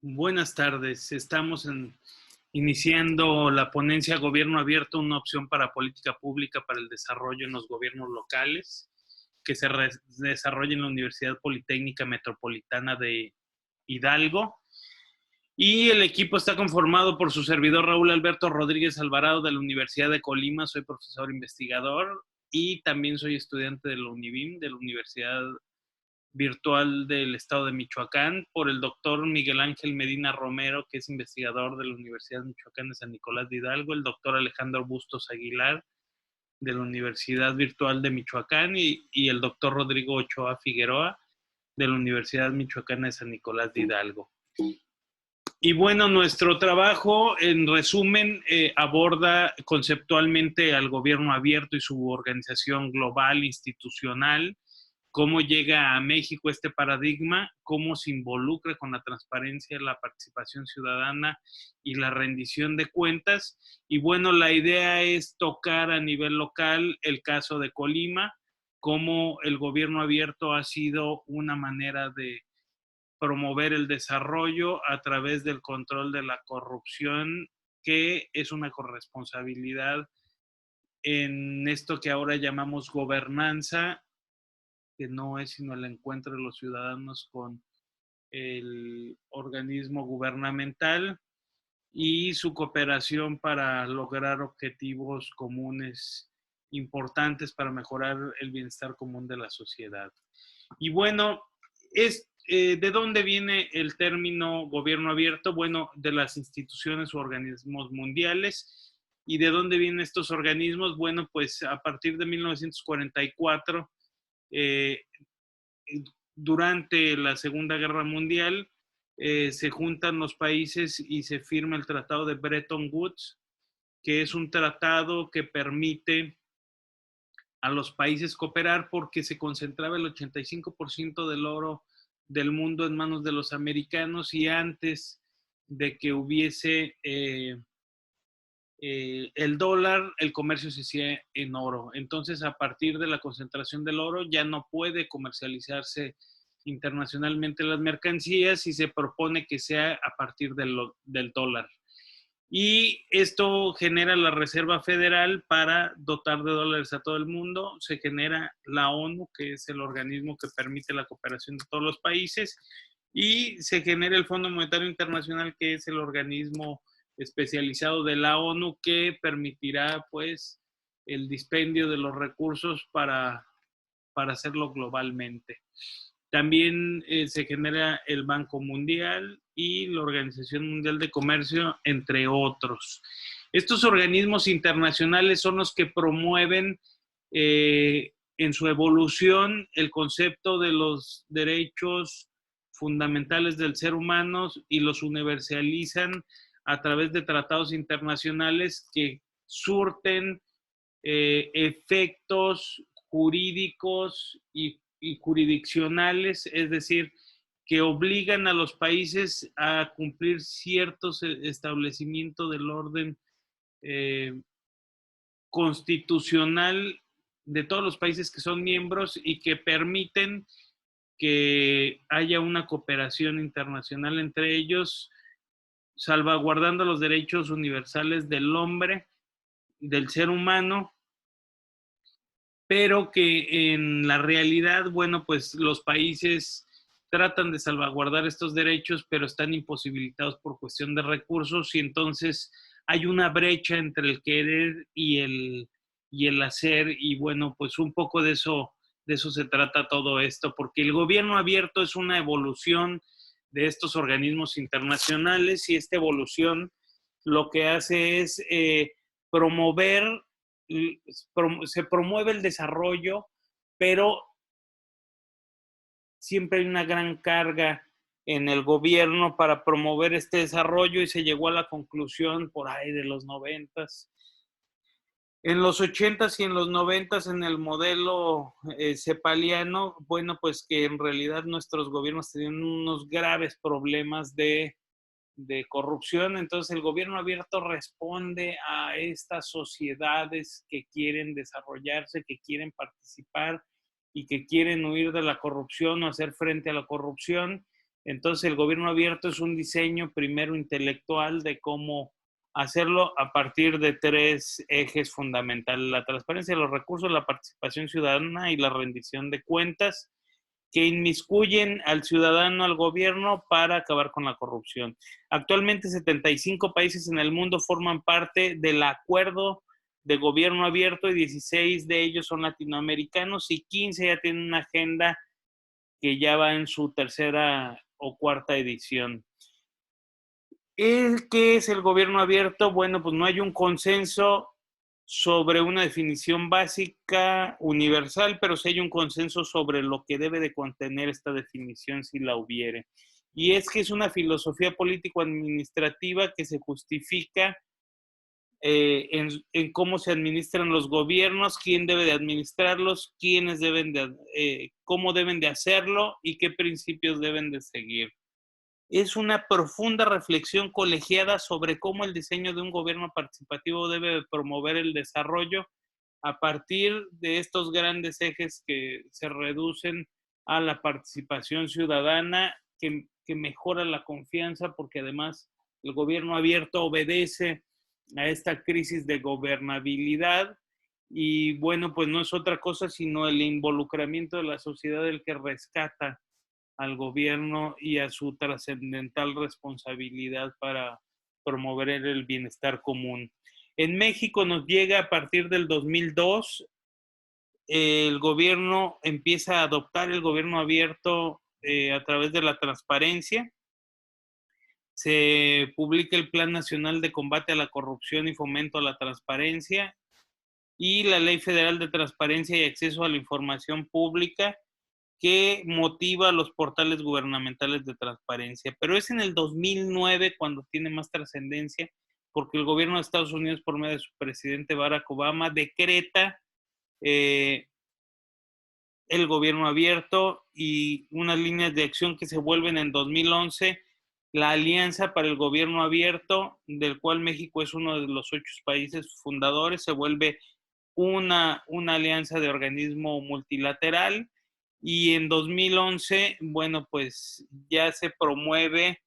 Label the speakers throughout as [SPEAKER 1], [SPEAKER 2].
[SPEAKER 1] Buenas tardes. Iniciando la ponencia Gobierno Abierto, una opción para política pública para el desarrollo en los gobiernos locales, que se desarrolla en la Universidad Politécnica Metropolitana de Hidalgo. Y el equipo está conformado por su servidor Raúl Alberto Rodríguez Alvarado de la Universidad de Colima. Soy profesor investigador y también soy estudiante de la UNIVIM, de la Universidad Virtual del Estado de Michoacán, por el doctor Miguel Ángel Medina Romero, que es investigador de la Universidad Michoacán de San Nicolás de Hidalgo, el doctor Alejandro Bustos Aguilar, de la Universidad Virtual de Michoacán, y el doctor Rodrigo Ochoa Figueroa, de la Universidad Michoacana de San Nicolás de Hidalgo. Y bueno, nuestro trabajo, en resumen, aborda conceptualmente al gobierno abierto y su organización global, institucional, cómo llega a México este paradigma, cómo se involucra con la transparencia, la participación ciudadana y la rendición de cuentas. Y bueno, la idea es tocar a nivel local el caso de Colima, cómo el gobierno abierto ha sido una manera de promover el desarrollo a través del control de la corrupción, que es una corresponsabilidad en esto que ahora llamamos gobernanza, que no es sino el encuentro de los ciudadanos con el organismo gubernamental y su cooperación para lograr objetivos comunes importantes para mejorar el bienestar común de la sociedad. Y bueno, ¿de dónde viene el término gobierno abierto? Bueno, de las instituciones o organismos mundiales. ¿Y de dónde vienen estos organismos? Bueno, pues a partir de 1944, eh, durante la Segunda Guerra Mundial, se juntan los países y se firma el Tratado de Bretton Woods, que es un tratado que permite a los países cooperar porque se concentraba el 85% del oro del mundo en manos de los americanos, y antes de que hubiese el dólar, el comercio se hacía en oro. Entonces, a partir de la concentración del oro, ya no puede comercializarse internacionalmente las mercancías y se propone que sea a partir del dólar. Y esto genera la Reserva Federal para dotar de dólares a todo el mundo. Se genera la ONU, que es el organismo que permite la cooperación de todos los países, y se genera el Fondo Monetario Internacional, que es el organismo especializado de la ONU que permitirá pues el dispendio de los recursos para hacerlo globalmente. También se genera el Banco Mundial y la Organización Mundial de Comercio, entre otros. Estos organismos internacionales son los que promueven en su evolución el concepto de los derechos fundamentales del ser humano y los universalizan a través de tratados internacionales que surten efectos jurídicos y jurisdiccionales, es decir, que obligan a los países a cumplir ciertos establecimientos del orden eh, constitucional de todos los países que son miembros y que permiten que haya una cooperación internacional entre ellos, salvaguardando los derechos universales del hombre, del ser humano, pero que en la realidad, bueno, pues los países tratan de salvaguardar estos derechos, pero están imposibilitados por cuestión de recursos, y entonces hay una brecha entre el querer y el hacer, y bueno, pues un poco de eso se trata todo esto, porque el gobierno abierto es una evolución de estos organismos internacionales, y esta evolución lo que hace es promover se promueve el desarrollo, pero siempre hay una gran carga en el gobierno para promover este desarrollo, y se llegó a la conclusión por ahí de los 90s. En los 80s y en los 90s, en el modelo cepaliano, bueno, pues que en realidad nuestros gobiernos tenían unos graves problemas de corrupción. Entonces el gobierno abierto responde a estas sociedades que quieren desarrollarse, que quieren participar y que quieren huir de la corrupción o hacer frente a la corrupción, Entonces, el gobierno abierto es un diseño primero intelectual de cómo hacerlo a partir de 3 ejes fundamentales: la transparencia de los recursos, la participación ciudadana y la rendición de cuentas, que inmiscuyen al ciudadano, al gobierno, para acabar con la corrupción. Actualmente 75 países en el mundo forman parte del acuerdo de gobierno abierto y 16 de ellos son latinoamericanos y 15 ya tienen una agenda que ya va en su tercera o cuarta edición. ¿Qué es el gobierno abierto? Bueno, pues no hay un consenso sobre una definición básica universal, pero sí hay un consenso sobre lo que debe de contener esta definición si la hubiere. Y es que es una filosofía político-administrativa que se justifica en cómo se administran los gobiernos, quién debe de administrarlos, quiénes deben de, cómo deben de hacerlo y qué principios deben de seguir. Es una profunda reflexión colegiada sobre cómo el diseño de un gobierno participativo debe promover el desarrollo a partir de estos grandes ejes que se reducen a la participación ciudadana, que mejora la confianza, porque además el gobierno abierto obedece a esta crisis de gobernabilidad y bueno, pues no es otra cosa sino el involucramiento de la sociedad el que rescata al gobierno y a su trascendental responsabilidad para promover el bienestar común. En México nos llega a partir del 2002, el gobierno empieza a adoptar el gobierno abierto a través de la transparencia. Se publica el Plan Nacional de Combate a la Corrupción y Fomento a la Transparencia y la Ley Federal de Transparencia y Acceso a la Información Pública, que motiva a los portales gubernamentales de transparencia. Pero es en el 2009 cuando tiene más trascendencia, porque el gobierno de Estados Unidos, por medio de su presidente Barack Obama, decreta el gobierno abierto y unas líneas de acción que se vuelven en 2011 la Alianza para el Gobierno Abierto, del cual México es uno de los 8 países fundadores. Se vuelve una alianza de organismo multilateral y en 2011, bueno, pues ya se promueve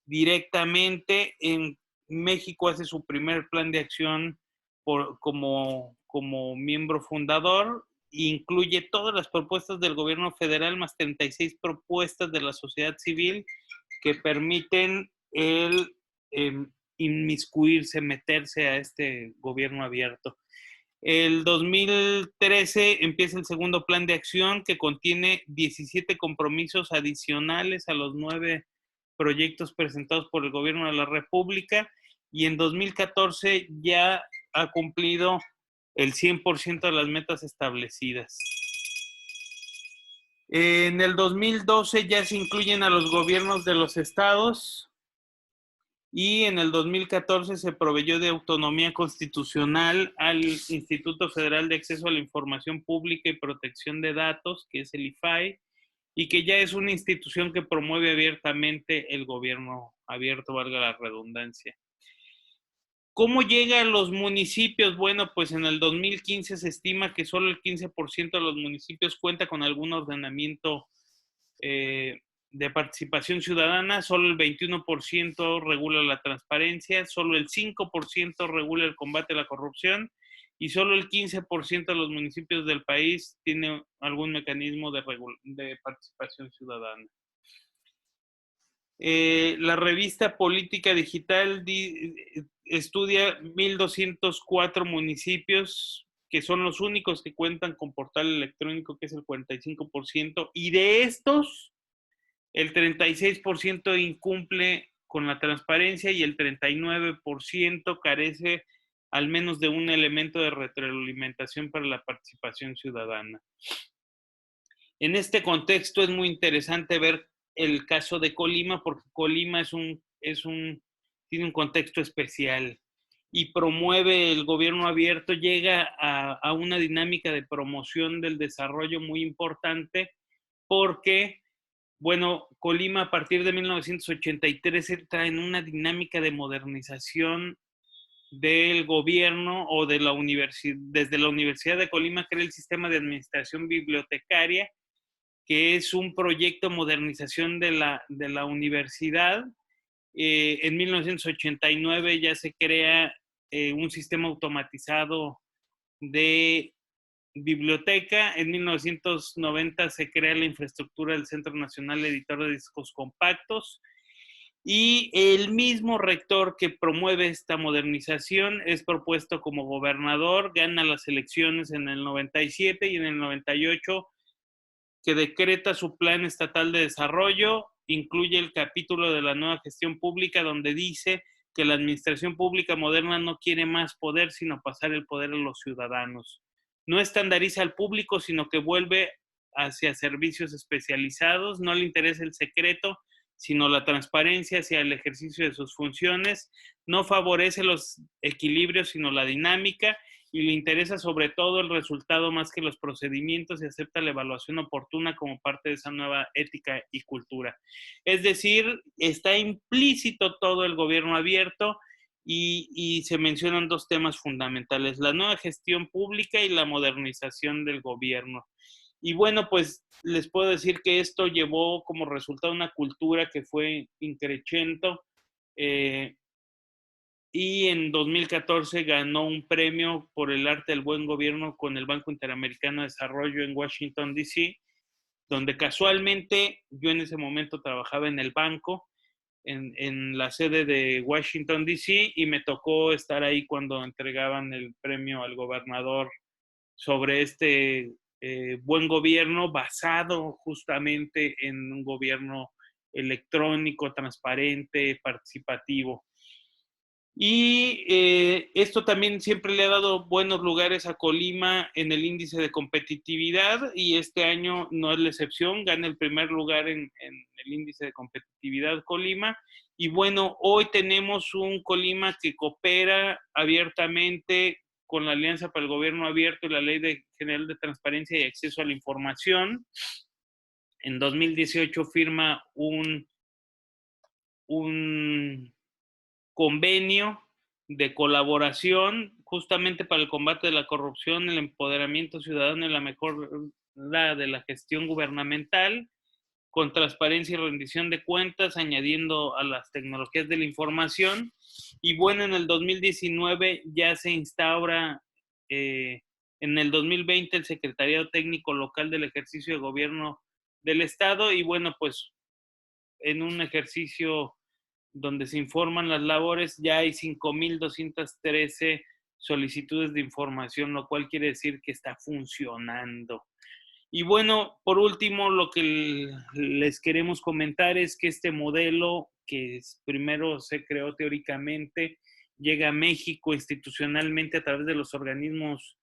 [SPEAKER 1] directamente. En México hace su primer plan de acción como miembro fundador, incluye todas las propuestas del gobierno federal más 36 propuestas de la sociedad civil que permiten inmiscuirse, meterse a este gobierno abierto. El 2013 empieza el segundo plan de acción que contiene 17 compromisos adicionales a los 9 proyectos presentados por el gobierno de la República y en 2014 ya ha cumplido el 100% de las metas establecidas. En el 2012 ya se incluyen a los gobiernos de los estados y en el 2014 se proveyó de autonomía constitucional al Instituto Federal de Acceso a la Información Pública y Protección de Datos, que es el IFAI, y que ya es una institución que promueve abiertamente el gobierno abierto, valga la redundancia. ¿Cómo llega a los municipios? Bueno, pues en el 2015 se estima que solo el 15% de los municipios cuenta con algún ordenamiento de participación ciudadana, solo el 21% regula la transparencia, solo el 5% regula el combate a la corrupción y solo el 15% de los municipios del país tiene algún mecanismo de participación ciudadana. La revista Política Digital estudia 1,204 municipios que son los únicos que cuentan con portal electrónico, que es el 45%, y de estos, el 36% incumple con la transparencia y el 39% carece al menos de un elemento de retroalimentación para la participación ciudadana. En este contexto es muy interesante ver el caso de Colima, porque Colima tiene un contexto especial y promueve el gobierno abierto, llega a una dinámica de promoción del desarrollo muy importante porque, bueno, Colima a partir de 1983 entra en una dinámica de modernización del gobierno o de la universidad. Desde la Universidad de Colima crea el sistema de administración bibliotecaria que es un proyecto de modernización de la universidad. En 1989 ya se crea un sistema automatizado de biblioteca. En 1990 se crea la infraestructura del Centro Nacional Editor de Discos Compactos. Y el mismo rector que promueve esta modernización es propuesto como gobernador, gana las elecciones en el 97 y en el 98 que decreta su plan estatal de desarrollo, incluye el capítulo de la nueva gestión pública donde dice que la administración pública moderna no quiere más poder, sino pasar el poder a los ciudadanos. No estandariza al público, sino que vuelve hacia servicios especializados, no le interesa el secreto, sino la transparencia hacia el ejercicio de sus funciones, no favorece los equilibrios, sino la dinámica, y le interesa sobre todo el resultado más que los procedimientos y acepta la evaluación oportuna como parte de esa nueva ética y cultura. Es decir, está implícito todo el gobierno abierto y se mencionan dos temas fundamentales, la nueva gestión pública y la modernización del gobierno. Y bueno, pues les puedo decir que esto llevó como resultado una cultura que fue increciendo, y en 2014 ganó un premio por el arte del buen gobierno con el Banco Interamericano de Desarrollo en Washington, D.C., donde casualmente yo en ese momento trabajaba en el banco, en la sede de Washington, D.C., y me tocó estar ahí cuando entregaban el premio al gobernador sobre este buen gobierno basado justamente en un gobierno electrónico, transparente, participativo. Y esto también siempre le ha dado buenos lugares a Colima en el índice de competitividad y este año no es la excepción, gana el primer lugar en el índice de competitividad Colima. Y bueno, hoy tenemos un Colima que coopera abiertamente con la Alianza para el Gobierno Abierto y la Ley General de Transparencia y Acceso a la Información. En 2018 firma un convenio de colaboración justamente para el combate de la corrupción, el empoderamiento ciudadano y la mejora de la gestión gubernamental, con transparencia y rendición de cuentas, añadiendo a las tecnologías de la información. Y bueno, en el 2019 ya se instaura, en el 2020, el Secretariado Técnico Local del Ejercicio de Gobierno del Estado. Y bueno, pues en un ejercicio donde se informan las labores, ya hay 5,213 solicitudes de información, lo cual quiere decir que está funcionando. Y bueno, por último, lo que les queremos comentar es que este modelo, que primero se creó teóricamente, llega a México institucionalmente a través de los organismos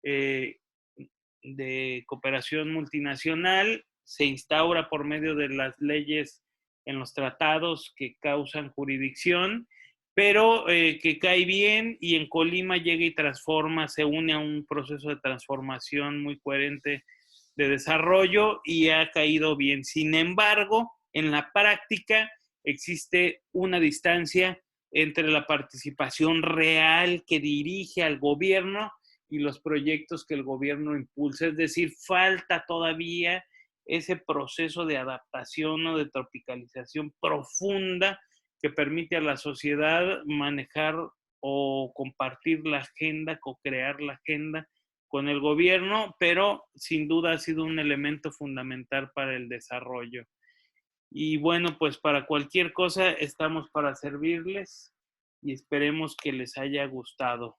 [SPEAKER 1] de cooperación multinacional, se instaura por medio de las leyes en los tratados que causan jurisdicción, pero que cae bien y en Colima llega y transforma, se une a un proceso de transformación muy coherente de desarrollo y ha caído bien. Sin embargo, en la práctica existe una distancia entre la participación real que dirige al gobierno y los proyectos que el gobierno impulsa. Es decir, falta todavía ese proceso de adaptación o de tropicalización profunda que permite a la sociedad manejar o compartir la agenda, co-crear la agenda con el gobierno, pero sin duda ha sido un elemento fundamental para el desarrollo. Y bueno, pues para cualquier cosa estamos para servirles y esperemos que les haya gustado.